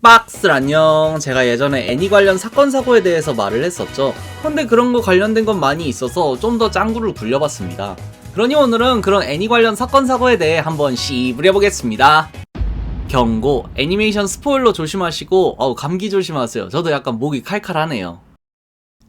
박스 안녕. 제가 예전에 애니 관련 사건 사고에 대해서 말을 했었죠. 근데 그런 거 관련된 건 많이 있어서 좀 더 짱구를 굴려봤습니다. 그러니 오늘은 그런 애니 관련 사건 사고에 대해 한번 씨부려보겠습니다. 경고, 애니메이션 스포일러 조심하시고 감기 조심하세요. 저도 약간 목이 칼칼하네요.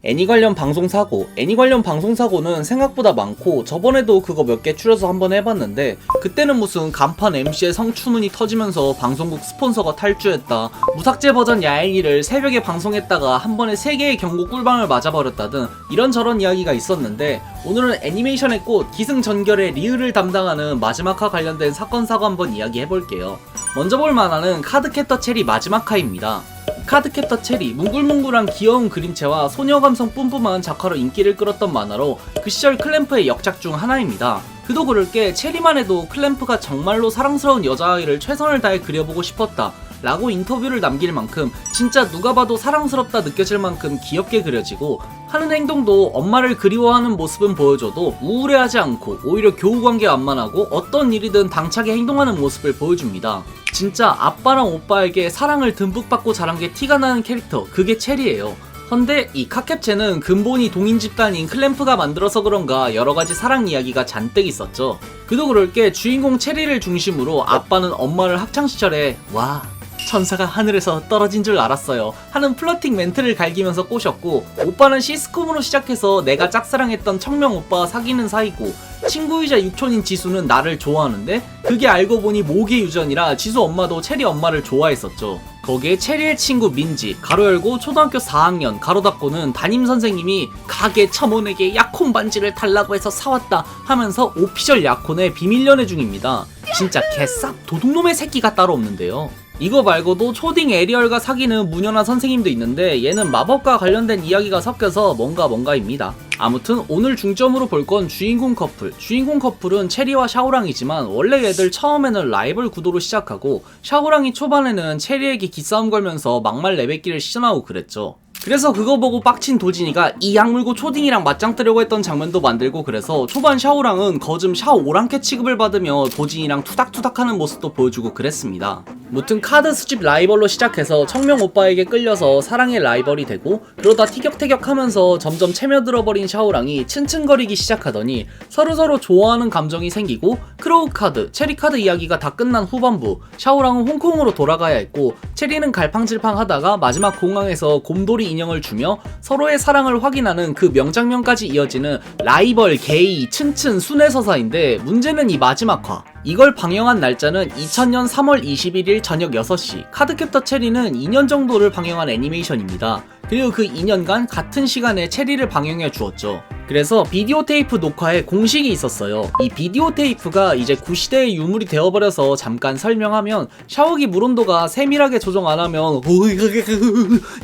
애니 관련 방송사고, 애니 관련 방송사고는 생각보다 많고 저번에도 그거 몇 개 추려서 한번 해봤는데 그때는 무슨 간판 MC의 성추문이 터지면서 방송국 스폰서가 탈주했다, 무삭제 버전 야행이를 새벽에 방송했다가 한 번에 3개의 경고 꿀밤을 맞아버렸다든 이런저런 이야기가 있었는데, 오늘은 애니메이션의 꽃 기승전결의 리을을 담당하는 마지막화 관련된 사건 사고 한번 이야기해볼게요. 먼저 볼 만화는 카드캡터 체리 마지막화입니다. 카드캡터 체리, 뭉글뭉글한 귀여운 그림체와 소녀 감성 뿜뿜한 작화로 인기를 끌었던 만화로 그 시절 클램프의 역작 중 하나입니다. 그도 그럴 게 체리만 해도 클램프가 정말로 사랑스러운 여자아이를 최선을 다해 그려보고 싶었다 라고 인터뷰를 남길 만큼 진짜 누가 봐도 사랑스럽다 느껴질 만큼 귀엽게 그려지고, 하는 행동도 엄마를 그리워하는 모습은 보여줘도 우울해하지 않고 오히려 교우관계 완만하고 어떤 일이든 당차게 행동하는 모습을 보여줍니다. 진짜 아빠랑 오빠에게 사랑을 듬뿍 받고 자란 게 티가 나는 캐릭터, 그게 체리예요. 헌데 이 카캡체는 근본이 동인 집단인 클램프가 만들어서 그런가 여러가지 사랑 이야기가 잔뜩 있었죠. 그도 그럴 게 주인공 체리를 중심으로 아빠는 엄마를 학창시절에 와, 천사가 하늘에서 떨어진 줄 알았어요 하는 플러팅 멘트를 갈기면서 꼬셨고, 오빠는 시스콤으로 시작해서 내가 짝사랑했던 청명 오빠와 사귀는 사이고, 친구이자 육촌인 지수는 나를 좋아하는데 그게 알고 보니 모계 유전이라 지수 엄마도 체리 엄마를 좋아했었죠. 거기에 체리의 친구 민지 가로 열고 초등학교 4학년 가로 닫고는 담임선생님이 가게 첨언에게 약혼 반지를 달라고 해서 사왔다 하면서 오피셜 약혼에 비밀 연애 중입니다. 진짜 개쌉 도둑놈의 새끼가 따로 없는데요. 이거 말고도 초딩 에리얼과 사귀는 무녀나 선생님도 있는데 얘는 마법과 관련된 이야기가 섞여서 뭔가입니다. 아무튼 오늘 중점으로 볼 건 주인공 커플. 주인공 커플은 체리와 샤오랑이지만 원래 얘들 처음에는 라이벌 구도로 시작하고, 샤오랑이 초반에는 체리에게 기싸움 걸면서 막말 레베끼를 시전하고 그랬죠. 그래서 그거 보고 빡친 도진이가 이 약 물고 초딩이랑 맞짱 뜨려고 했던 장면도 만들고, 그래서 초반 샤오랑은 거즘 샤오랑캐 취급을 받으며 도진이랑 투닥투닥하는 모습도 보여주고 그랬습니다. 무튼 카드 수집 라이벌로 시작해서 청명 오빠에게 끌려서 사랑의 라이벌이 되고, 그러다 티격태격하면서 점점 채며들어버린 샤오랑이 츤츤거리기 시작하더니 서로서로 좋아하는 감정이 생기고, 크로우 카드, 체리 카드 이야기가 다 끝난 후반부 샤오랑은 홍콩으로 돌아가야 했고, 체리는 갈팡질팡 하다가 마지막 공항에서 곰돌이 인형을 주며 서로의 사랑을 확인하는 그 명장면까지 이어지는 라이벌, 게이, 츤츤 순회서사인데, 문제는 이 마지막화. 이걸 방영한 날짜는 2000년 3월 21일 저녁 6시. 카드캡터 체리는 2년 정도를 방영한 애니메이션입니다. 그리고 그 2년간 같은 시간에 체리를 방영해 주었죠. 그래서 비디오 테이프 녹화에 공식이 있었어요. 이 비디오 테이프가 이제 구시대의 유물이 되어버려서 잠깐 설명하면, 샤워기 물온도가 세밀하게 조정 안하면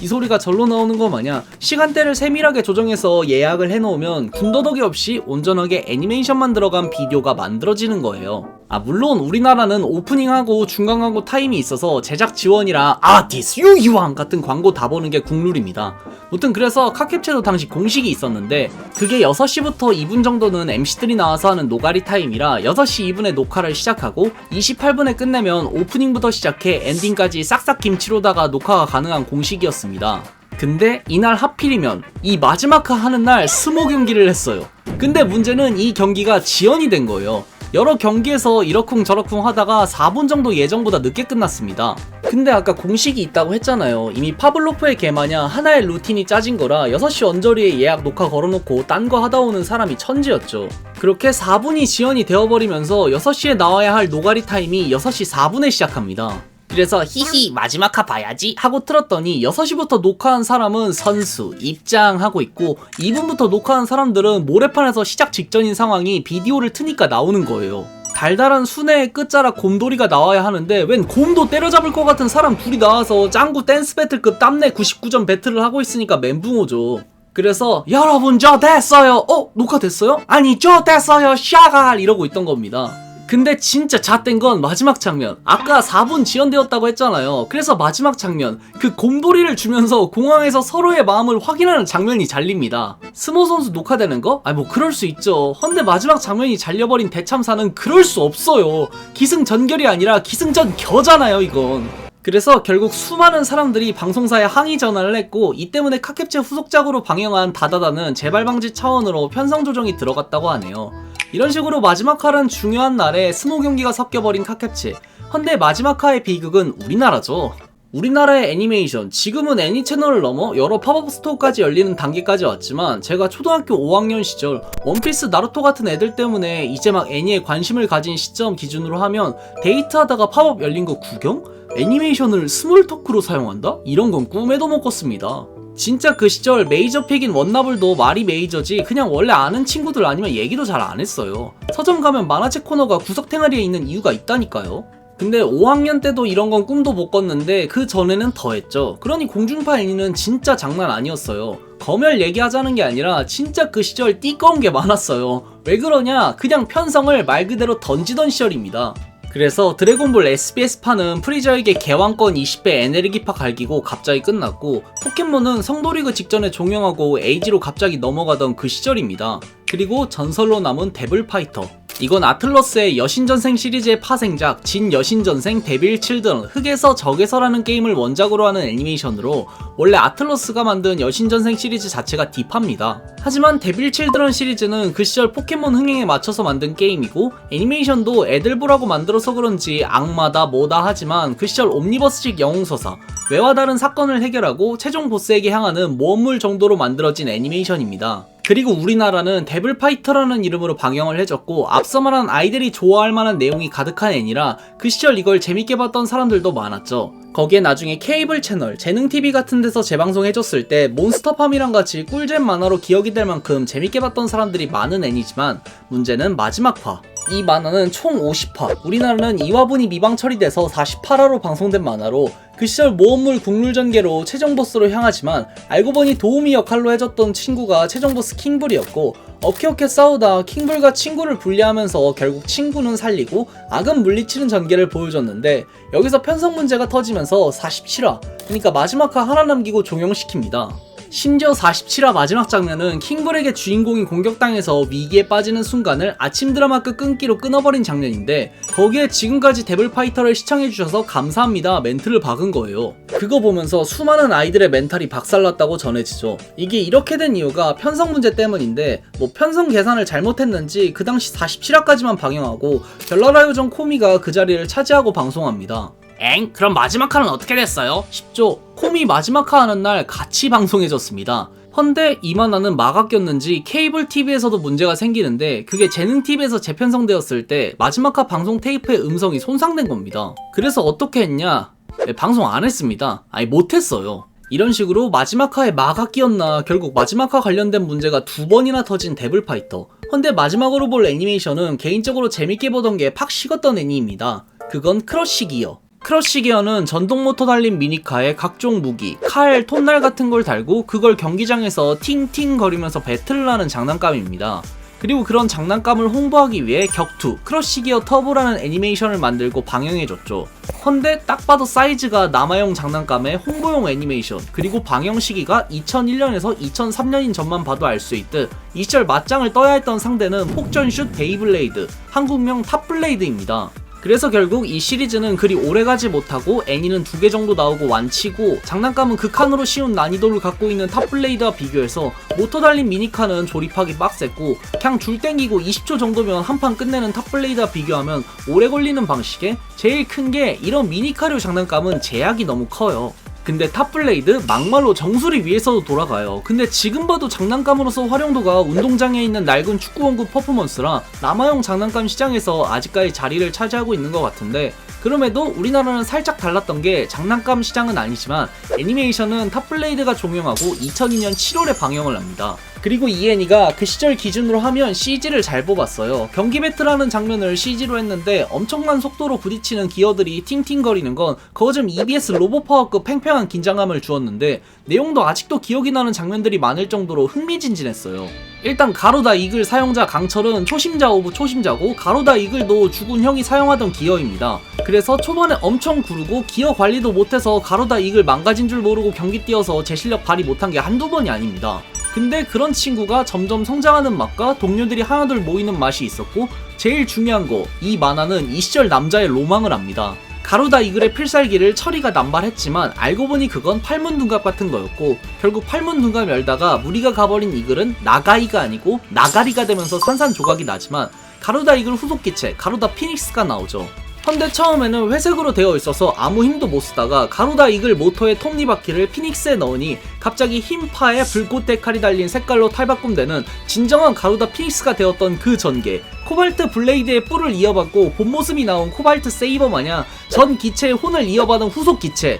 이 소리가 절로 나오는 거 마냥 시간대를 세밀하게 조정해서 예약을 해놓으면 군더더기 없이 온전하게 애니메이션만 들어간 비디오가 만들어지는 거예요. 물론 우리나라는 오프닝하고 중간광고 타임이 있어서 제작 지원이라 아티스 유기왕 같은 광고 다 보는 게 국룰입니다. 무튼 그래서 카캡체도 당시 공식이 있었는데, 그게 6시부터 2분 정도는 MC들이 나와서 하는 노가리 타임이라 6시 2분에 녹화를 시작하고 28분에 끝내면 오프닝부터 시작해 엔딩까지 싹싹 김치로다가 녹화가 가능한 공식이었습니다. 근데 이날 하필이면 이 마지막화 하는 날 스모 경기를 했어요. 근데 문제는 이 경기가 지연이 된 거예요. 여러 경기에서 이러쿵 저러쿵 하다가 4분 정도 예정보다 늦게 끝났습니다. 근데 아까 공식이 있다고 했잖아요. 이미 파블로프의 개마냥 하나의 루틴이 짜진 거라 6시 언저리에 예약 녹화 걸어놓고 딴 거 하다 오는 사람이 천지였죠. 그렇게 4분이 지연이 되어버리면서 6시에 나와야 할 노가리 타임이 6시 4분에 시작합니다. 그래서 히히 마지막화 봐야지 하고 틀었더니 6시부터 녹화한 사람은 선수 입장하고 있고, 2분부터 녹화한 사람들은 모래판에서 시작 직전인 상황이 비디오를 트니까 나오는 거예요. 달달한 순회의 끝자락 곰돌이가 나와야 하는데 웬 곰도 때려잡을 것 같은 사람 둘이 나와서 짱구 댄스 배틀급 땀내 99점 배틀을 하고 있으니까 멘붕오죠. 그래서 여러분 저 됐어요, 녹화됐어요? 아니 저 됐어요 샤갈 이러고 있던 겁니다. 근데 진짜 잣된 건 마지막 장면. 아까 4분 지연되었다고 했잖아요. 그래서 마지막 장면, 그 곰돌이를 주면서 공항에서 서로의 마음을 확인하는 장면이 잘립니다. 스모 선수 녹화되는 거? 뭐 그럴 수 있죠. 헌데 마지막 장면이 잘려버린 대참사는 그럴 수 없어요. 기승전결이 아니라 기승전겨잖아요 이건. 그래서 결국 수많은 사람들이 방송사에 항의 전화를 했고, 이 때문에 카캡체 후속작으로 방영한 다다다는 재발 방지 차원으로 편성 조정이 들어갔다고 하네요. 이런 식으로 마지막 화는 중요한 날에 스모 경기가 섞여버린 카캡체. 헌데 마지막 화의 비극은 우리나라죠. 우리나라의 애니메이션, 지금은 애니채널을 넘어 여러 팝업 스토어까지 열리는 단계까지 왔지만, 제가 초등학교 5학년 시절 원피스, 나루토 같은 애들 때문에 이제 막 애니에 관심을 가진 시점 기준으로 하면 데이트하다가 팝업 열린 거 구경? 애니메이션을 스몰 토크로 사용한다? 이런 건 꿈에도 못 꿨습니다. 진짜 그 시절 메이저 픽인 원나블도 말이 메이저지 그냥 원래 아는 친구들 아니면 얘기도 잘 안 했어요. 서점 가면 만화책 코너가 구석탱아리에 있는 이유가 있다니까요. 근데 5학년 때도 이런 건 꿈도 못 꿨는데 그 전에는 더 했죠. 그러니 공중파 애니는 진짜 장난 아니었어요. 검열 얘기하자는 게 아니라 진짜 그 시절 띠꺼운 게 많았어요. 왜 그러냐? 그냥 편성을 말 그대로 던지던 시절입니다. 그래서 드래곤볼 SBS판은 프리저에게 개왕권 20배 에네르기파 갈기고 갑자기 끝났고, 포켓몬은 성도리그 직전에 종영하고 에이지로 갑자기 넘어가던 그 시절입니다. 그리고 전설로 남은 데블파이터, 이건 아틀러스의 여신전생 시리즈의 파생작 진 여신전생 데빌 칠드런 흑에서 적에서라는 게임을 원작으로 하는 애니메이션으로, 원래 아틀러스가 만든 여신전생 시리즈 자체가 딥합니다. 하지만 데빌 칠드런 시리즈는 그 시절 포켓몬 흥행에 맞춰서 만든 게임이고, 애니메이션도 애들 보라고 만들어서 그런지 악마다 뭐다 하지만 그 시절 옴니버스식 영웅서사, 외와 다른 사건을 해결하고 최종 보스에게 향하는 모험물 정도로 만들어진 애니메이션입니다. 그리고 우리나라는 데블파이터라는 이름으로 방영을 해줬고, 앞서 말한 아이들이 좋아할 만한 내용이 가득한 애니라 그 시절 이걸 재밌게 봤던 사람들도 많았죠. 거기에 나중에 케이블 채널, 재능TV 같은 데서 재방송해줬을 때 몬스터팜이랑 같이 꿀잼 만화로 기억이 될 만큼 재밌게 봤던 사람들이 많은 애니지만, 문제는 마지막화. 이 만화는 총 50화, 우리나라는 2화분이 미방 처리돼서 48화로 방송된 만화로, 그 시절 모험물 국룰 전개로 최종 보스로 향하지만 알고 보니 도우미 역할로 해줬던 친구가 최종 보스 킹불이었고, 어케어케 싸우다 킹불과 친구를 분리하면서 결국 친구는 살리고 악은 물리치는 전개를 보여줬는데, 여기서 편성 문제가 터지면서 47화, 그러니까 마지막 화 하나 남기고 종영시킵니다. 심지어 47화 마지막 장면은 킹불에게 주인공이 공격당해서 위기에 빠지는 순간을 아침 드라마급 끊기로 끊어버린 장면인데, 거기에 지금까지 데블파이터를 시청해주셔서 감사합니다 멘트를 박은 거예요. 그거 보면서 수많은 아이들의 멘탈이 박살났다고 전해지죠. 이게 이렇게 된 이유가 편성 문제 때문인데, 뭐 편성 계산을 잘못했는지 그 당시 47화까지만 방영하고 별나라요정 코미가 그 자리를 차지하고 방송합니다. 엥? 그럼 마지막 화는 어떻게 됐어요? 쉽죠. 코미 마지막 화 하는 날 같이 방송해줬습니다. 헌데 이 만화는 막아 꼈는지 케이블 TV에서도 문제가 생기는데, 그게 재능 TV에서 재편성되었을 때 마지막 화 방송 테이프의 음성이 손상된 겁니다. 그래서 어떻게 했냐? 방송 안 했습니다. 아니 못했어요. 이런 식으로 마지막 화에 막아 끼었나 결국 마지막 화 관련된 문제가 2번이나 터진 데블파이터. 헌데 마지막으로 볼 애니메이션은 개인적으로 재밌게 보던 게 팍 식었던 애니입니다. 그건 크러쉬 기어. 크러쉬 기어는 전동 모터 달린 미니카에 각종 무기, 칼, 톱날 같은 걸 달고 그걸 경기장에서 팅팅 거리면서 배틀을 하는 장난감입니다. 그리고 그런 장난감을 홍보하기 위해 격투, 크러쉬 기어 터보라는 애니메이션을 만들고 방영해줬죠. 헌데 딱 봐도 사이즈가 남아용 장난감의 홍보용 애니메이션, 그리고 방영 시기가 2001년에서 2003년인 점만 봐도 알 수 있듯 이 시절 맞짱을 떠야 했던 상대는 폭전슛 베이블레이드, 한국명 탑블레이드입니다. 그래서 결국 이 시리즈는 그리 오래가지 못하고 애니는 2개 정도 나오고 완치고, 장난감은 극한으로 쉬운 난이도를 갖고 있는 탑블레이드와 비교해서 모터 달린 미니카는 조립하기 빡셌고, 그냥 줄 땡기고 20초 정도면 한 판 끝내는 탑블레이드와 비교하면 오래 걸리는 방식에, 제일 큰 게 이런 미니카류 장난감은 제약이 너무 커요. 근데 탑블레이드 막말로 정수리 위에서도 돌아가요. 근데 지금 봐도 장난감으로서 활용도가 운동장에 있는 낡은 축구원구 퍼포먼스라 남아용 장난감 시장에서 아직까지 자리를 차지하고 있는 것 같은데, 그럼에도 우리나라는 살짝 달랐던 게, 장난감 시장은 아니지만 애니메이션은 탑블레이드가 종영하고 2002년 7월에 방영을 합니다. 그리고 이 애니가 그 시절 기준으로 하면 CG를 잘 뽑았어요. 경기 배틀하는 장면을 CG로 했는데 엄청난 속도로 부딪히는 기어들이 팅팅거리는 건 거즘 EBS 로봇파워급 팽팽한 긴장감을 주었는데, 내용도 아직도 기억이 나는 장면들이 많을 정도로 흥미진진했어요. 일단 가로다 이글 사용자 강철은 초심자 오브 초심자고, 가로다 이글도 죽은 형이 사용하던 기어입니다. 그래서 초반에 엄청 구르고 기어 관리도 못해서 가로다 이글 망가진 줄 모르고 경기 뛰어서 제 실력 발휘 못한 게 한두 번이 아닙니다. 근데 그런 친구가 점점 성장하는 맛과 동료들이 하나둘 모이는 맛이 있었고, 제일 중요한 거, 이 만화는 이 시절 남자의 로망을 합니다. 가루다 이글의 필살기를 처리가 남발했지만 알고 보니 그건 팔문둥갑 같은 거였고, 결국 팔문둥갑 열다가 무리가 가버린 이글은 나가이가 아니고 나가리가 되면서 산산조각이 나지만 가루다 이글 후속기체 가루다 피닉스가 나오죠. 현대 처음에는 회색으로 되어 있어서 아무 힘도 못 쓰다가 가루다 이글 모터의 톱니바퀴를 피닉스에 넣으니 갑자기 흰파에 불꽃 데칼이 달린 색깔로 탈바꿈되는 진정한 가루다 피닉스가 되었던 그 전개. 코발트 블레이드의 뿔을 이어받고 본 모습이 나온 코발트 세이버 마냥 전 기체의 혼을 이어받은 후속 기체.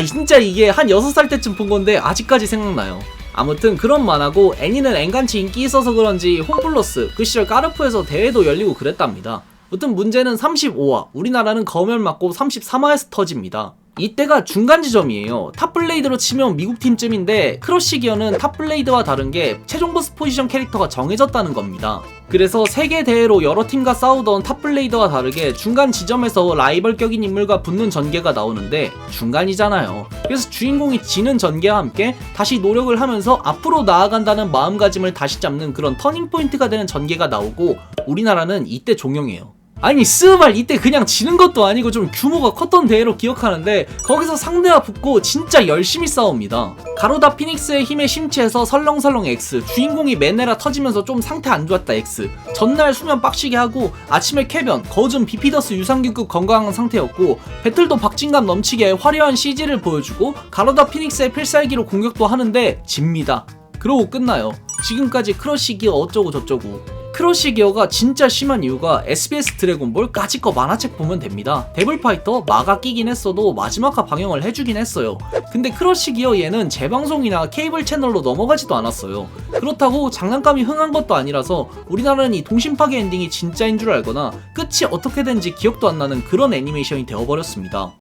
진짜 이게 한 6살 때쯤 본 건데 아직까지 생각나요. 아무튼 그런 만화고, 애니는 엔간치 인기 있어서 그런지 홈플러스 그 시절 까르푸에서 대회도 열리고 그랬답니다. 무튼 문제는 35화, 우리나라는 거면 맞고 33화에서 터집니다. 이때가 중간 지점이에요. 탑블레이드로 치면 미국 팀쯤인데 크러쉬 기어는 탑블레이드와 다른게 최종 보스 포지션 캐릭터가 정해졌다는 겁니다. 그래서 세계 대회로 여러 팀과 싸우던 탑블레이드와 다르게 중간 지점에서 라이벌격인 인물과 붙는 전개가 나오는데 중간이잖아요. 그래서 주인공이 지는 전개와 함께 다시 노력을 하면서 앞으로 나아간다는 마음가짐을 다시 잡는 그런 터닝포인트가 되는 전개가 나오고, 우리나라는 이때 종영해요. 아니 스발 이때 그냥 지는 것도 아니고 좀 규모가 컸던 대회로 기억하는데 거기서 상대와 붙고 진짜 열심히 싸웁니다. 가루다 피닉스의 힘에 심취해서 설렁설렁 X, 주인공이 메네라 터지면서 좀 상태 안 좋았다 X, 전날 수면 빡시게 하고 아침에 쾌변, 거즘 비피더스 유산균급 건강한 상태였고, 배틀도 박진감 넘치게 화려한 CG를 보여주고 가루다 피닉스의 필살기로 공격도 하는데 집니다. 그러고 끝나요. 지금까지 크러쉬 기어 어쩌고 저쩌고. 크러쉬 기어가 진짜 심한 이유가 SBS 드래곤볼 까짓거 만화책 보면 됩니다. 데블파이터 마가 끼긴 했어도 마지막화 방영을 해주긴 했어요. 근데 크러쉬 기어 얘는 재방송이나 케이블 채널로 넘어가지도 않았어요. 그렇다고 장난감이 흥한 것도 아니라서 우리나라는 이 동심파괴 엔딩이 진짜인 줄 알거나 끝이 어떻게 된지 기억도 안 나는 그런 애니메이션이 되어버렸습니다.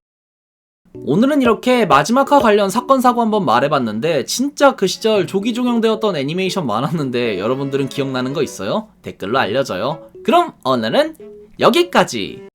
오늘은 이렇게 마지막화 관련 사건 사고 한번 말해봤는데 진짜 그 시절 조기 종영되었던 애니메이션 많았는데 여러분들은 기억나는 거 있어요? 댓글로 알려줘요. 그럼 오늘은 여기까지!